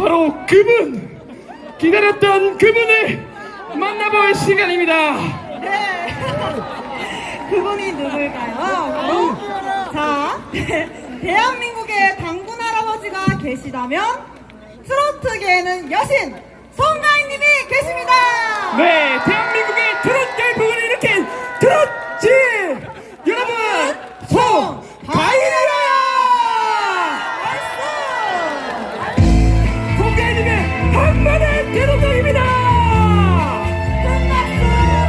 바로 그분! 기다렸던 그분을 만나볼 시간입니다. 네. 그분이 누굴까요? 자, 대한민국의 당군 할아버지가 계시다면 트로트계에는 여신 송가인님이 계십니다. 네, 대한민국의 트롯계 부분을 일으킨 트롯지! 여러분, 송가인이다! 송가인님의 한번의 대동강입니다! 큰 박수 부탁드립니다.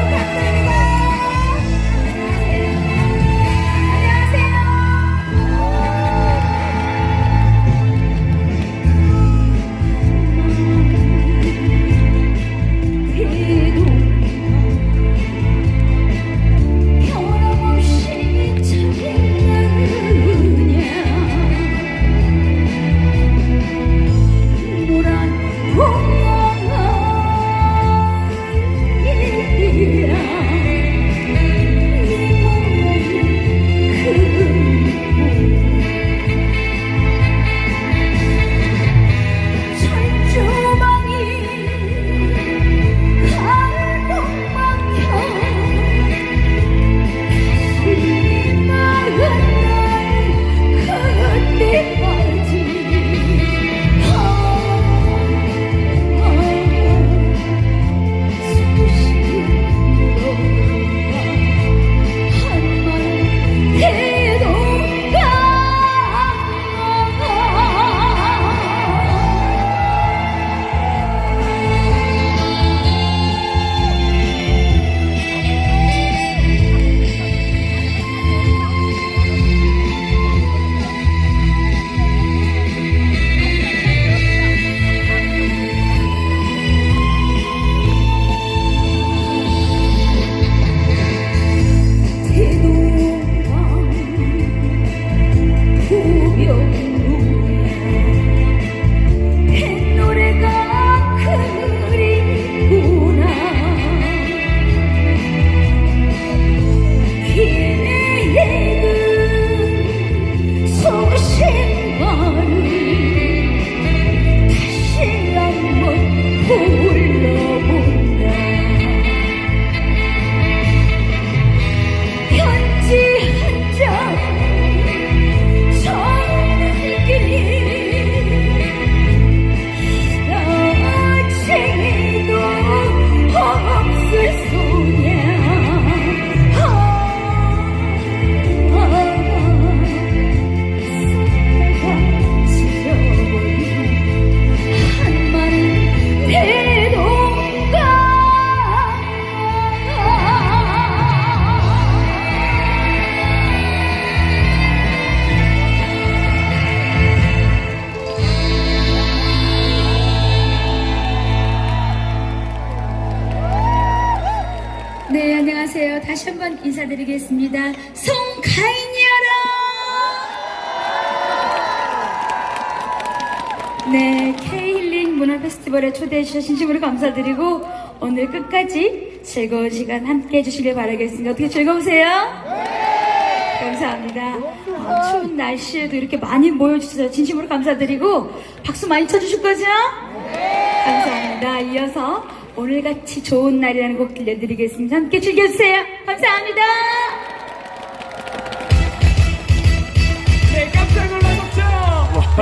네, 안녕하세요. 다시 한번 인사드리겠습니다. 송가인이여라! 네, K힐링 문화페스티벌에 초대해 주셔서 진심으로 감사드리고 오늘 끝까지 즐거운 시간 함께 해주시길 바라겠습니다. 어떻게 즐거우세요? 감사합니다. 추운 날씨에도 이렇게 많이 모여주셔서 진심으로 감사드리고 박수 많이 쳐주실 거죠? 감사합니다. 이어서 오늘같이 좋은 날이라는 곡 들려드리겠습니다. 함께 즐겨주세요. 감사합니다. 네, 깜짝 놀라셨죠?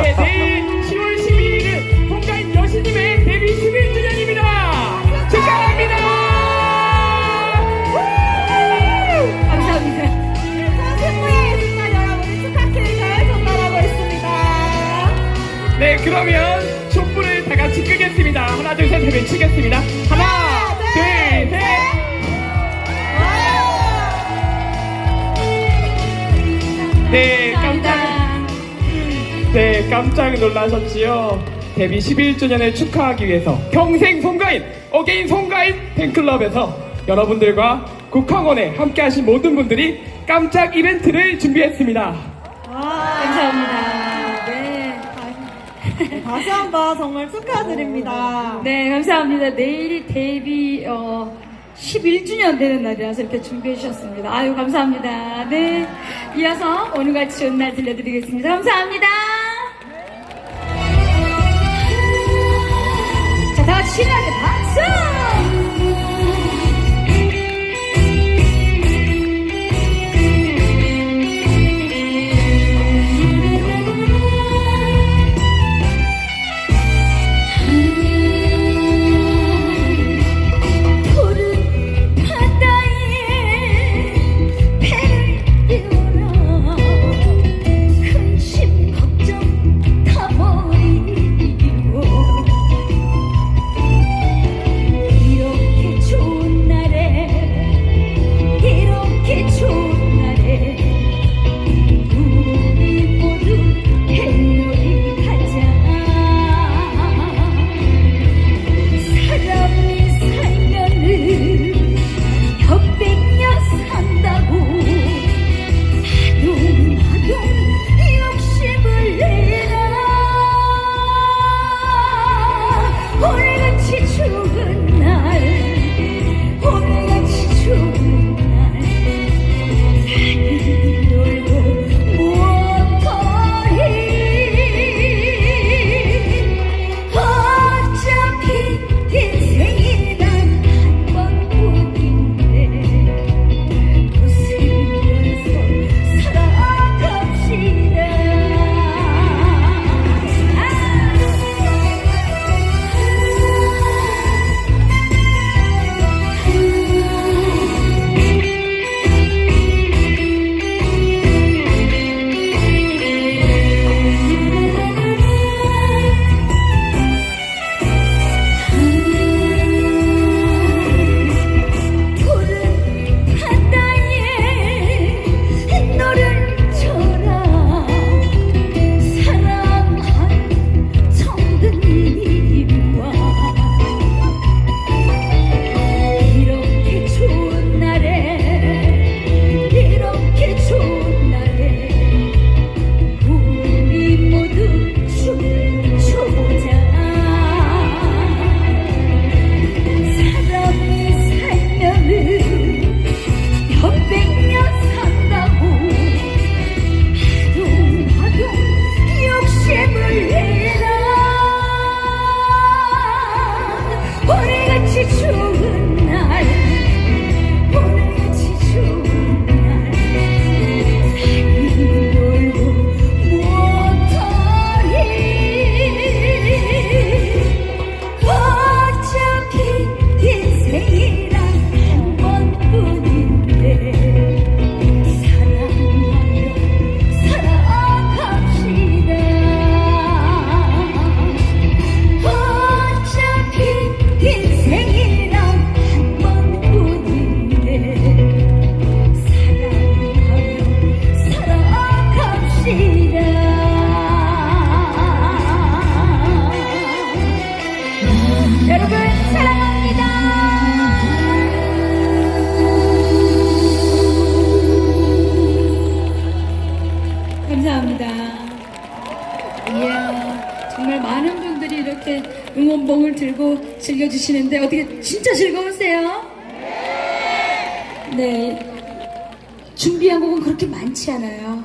네, 내일 10월 12일은 송가인 여신님의 데뷔 11주년입니다. 축하합니다! 감사합니다. 선생님의 예술가 여러분이 축하 케이크를 전달하고 있습니다. 네, 그러면 촛불을 다 같이 끄겠습니다. 하나, 둘, 셋, 외치겠습니다. 하나, 둘, 셋! 네, 깜짝 놀라셨지요? 데뷔 11주년을 축하하기 위해서 평생 송가인, 어게인 송가인 팬클럽에서 여러분들과 국황원에 함께 하신 모든 분들이 깜짝 이벤트를 준비했습니다. 감사합니다. 네. 다시 한번 정말 축하드립니다. 네, 감사합니다. 내일이 데뷔 11주년 되는 날이라서 이렇게 준비해 주셨습니다. 아유, 감사합니다. 네. 이어서 오늘같이 좋은 날 들려드리겠습니다. 감사합니다. 좋은 날 오늘같이 좋은 날 많이 놀고 무엇더리 어차피 인생이란 한 번뿐인데 웃으면서 살아갑시다. 푸른 바다에 너를 쳐라 사랑한 청든이와 이렇게 좋은 날에 이렇게 좋은 날에 우리 모두 춤춰보자. 사람이 살면은 몇백년 산다고 하루하루 욕심을 내라. 오늘같이 좋은 날 오늘같이 좋은 날 많이 놀고 무엇더리 어차피 인생이란 한 번뿐인데 사랑하며 살아갑시다. 어차피 인생이란 한 번뿐인데 사랑하며 살아갑시다. 여러분 사랑합니다. 감사합니다. 이야, 정말 많은 분들이 이렇게 응원봉을 들고 즐겨주시는데 어떻게 진짜 즐거우세요? 네. 준비한 곡은 그렇게 많지 않아요.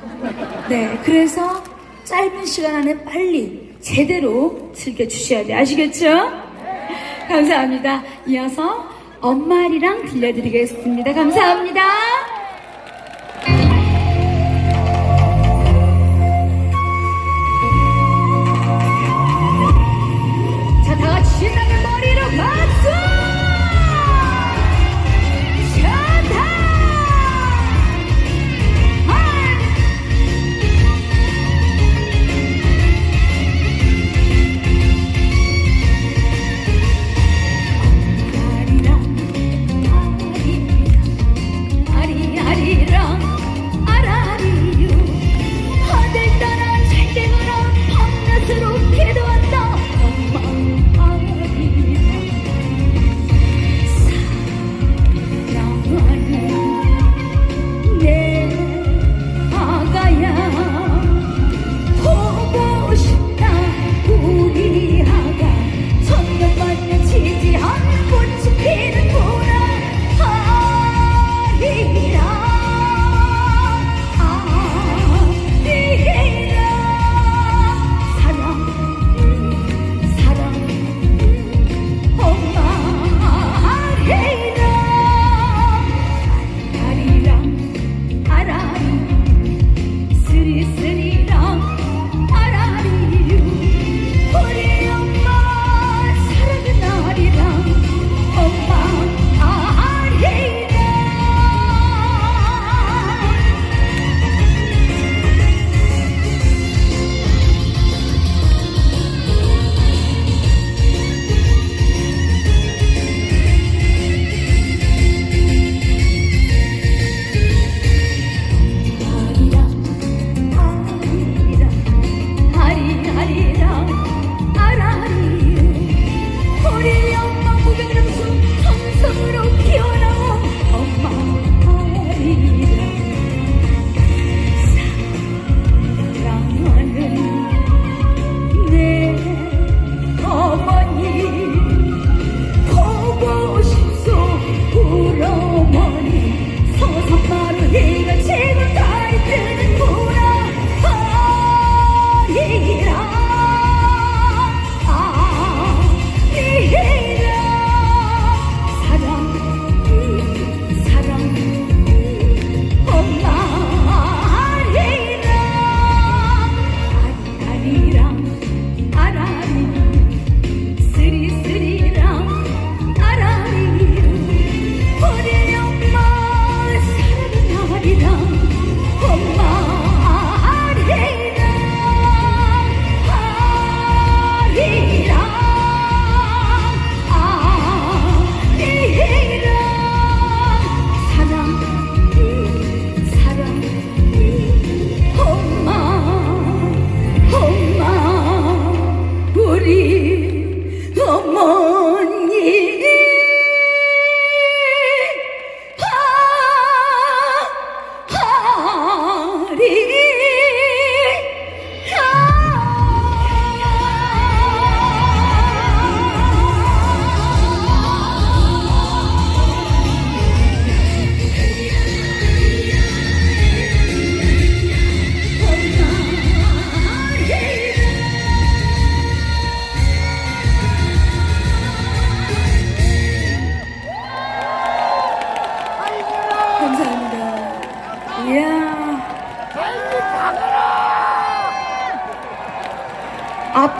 네. 그래서 짧은 시간 안에 빨리 제대로 즐겨주셔야 돼요. 아시겠죠? 감사합니다. 이어서 엄마리랑 들려드리겠습니다. 감사합니다. 자, 다 같이 신나게 머리로 박수! 좋다! 아리랑 아리랑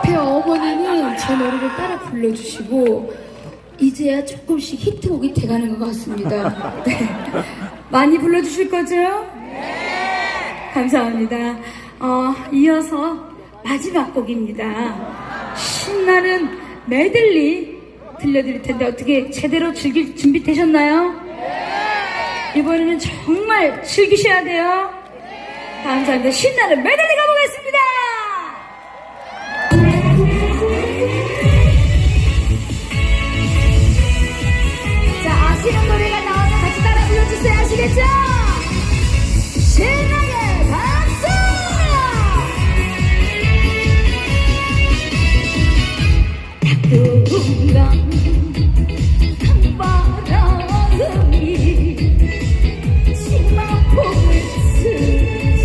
앞에 어머니는 제 노래를 따라 불러주시고 이제야 조금씩 히트곡이 돼가는 것 같습니다. 네. 많이 불러주실 거죠? 네. 감사합니다. 이어서 마지막 곡입니다. 신나는 메들리 들려드릴 텐데 어떻게 제대로 즐길 준비 되셨나요? 네. 이번에는 정말 즐기셔야 돼요. 감사합니다. 신나는 메들리 가보겠습니다. 자, 아시는 노래가 나오면 같이 따라 불러주세요. 아시겠죠? 신나게 박수! 따뜻한 한바람이 치마폭을 스치며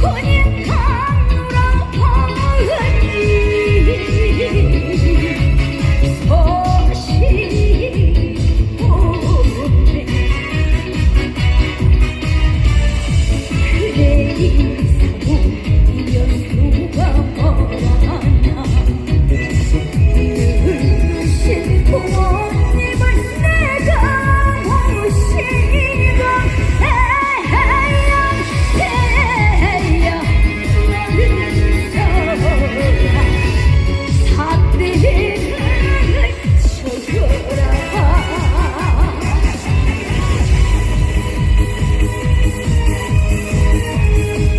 혼인하느라 버니 소식이 오네 그대 이사고 연수가 뭐라나 늙으신 부모님을 내가 모시고 해야 사대를 쳐줘라.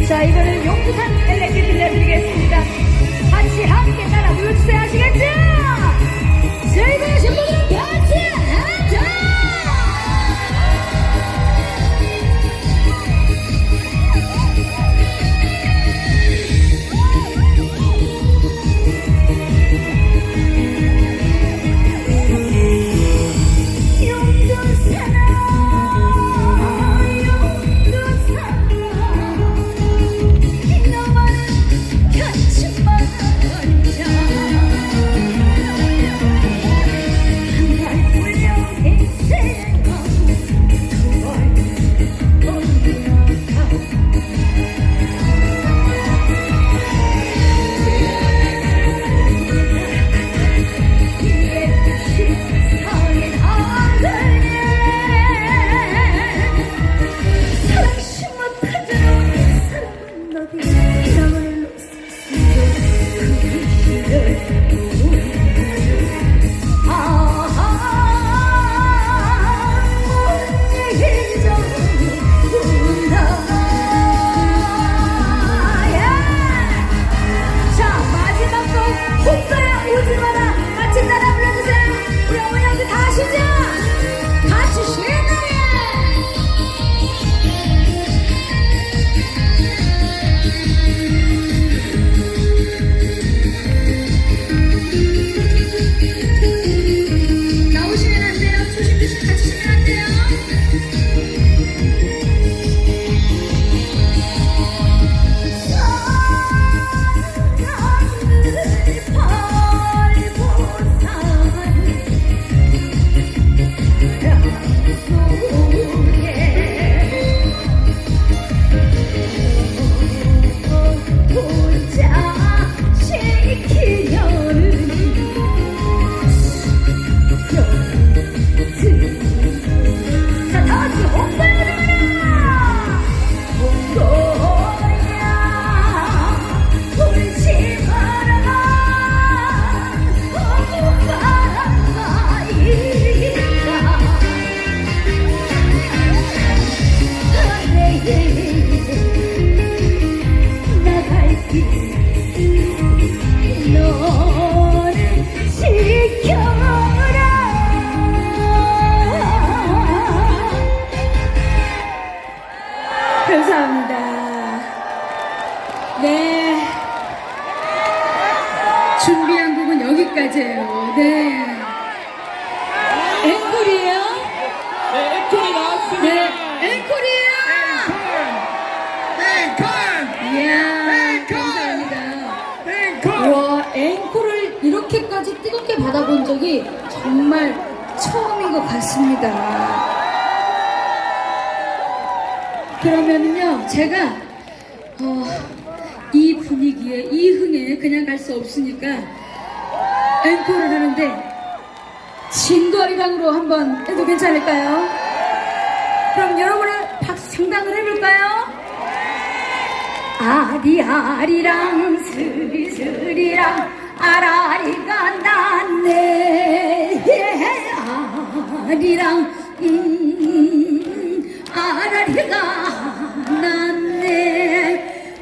자, 이번엔 용두산 멜로디 들려드리겠습니다. 같이 함께 따라 불러주세요. 아시겠죠? 즐거우신 분들은 같이 하자! 네. 준비한 곡은 여기까지예요. 네. 앵콜이에요? 네, 앵콜이 나왔습니다. 네, 앵콜이에요. 앵콜! 이야, 앵콜! 감사합니다. 앵콜! 와, 앵콜을 이렇게까지 뜨겁게 받아본 적이 정말 처음인 것 같습니다. 그러면은요, 제가 이 분위기에, 이 흥에 그냥 갈 수 없으니까 앵콜을 하는데 진도아리랑으로 한번 해도 괜찮을까요? 그럼 여러분의 박수 상당을 해볼까요? 아리아리랑 스리스리랑 아라리가 났네. 아리랑 아라리가 났네.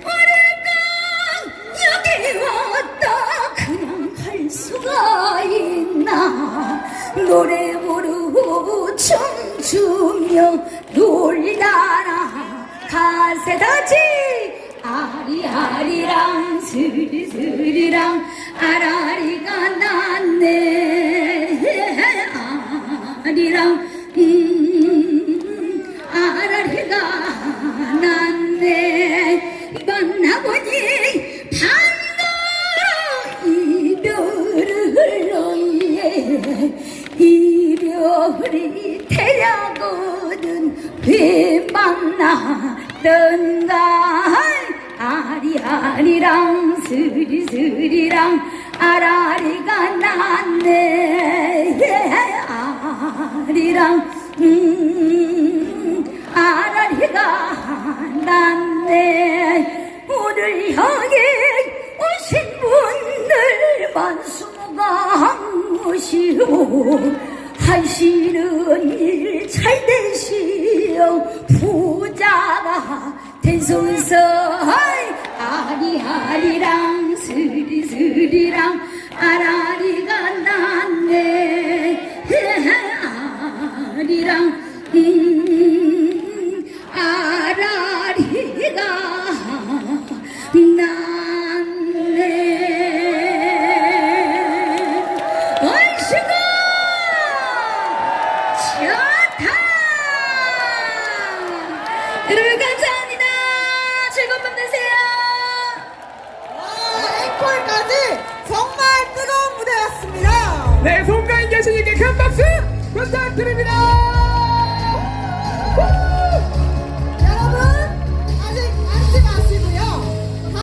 우리가 여기 왔다 그냥 갈 수가 있나. 노래 부르고 춤추며 놀다라 가세다지. 아리아리랑 스리스리랑 아라리가 났네. 아리랑 아라리가 났네. 만나보니 반가워 이별을 이별이 태야거든 왜 만나던가. 아리아리랑 스리스리랑 아라리가 났네. 아리랑 아라리가 났네. 오늘 향해 오신 분들 만수가 한무시오. 하시는 일 잘 되시오. 부자가 된손서. 아리아리랑 스리스리랑 아라리가 났네. 아리랑 아라리가 났네. 원수가 좋다. 여러분 감사합니다. 즐거운 밤 되세요. 앵콜까지 정말 뜨거운 무대였습니다. 네, 송가인 여신님께 큰 박수 부탁드립니다.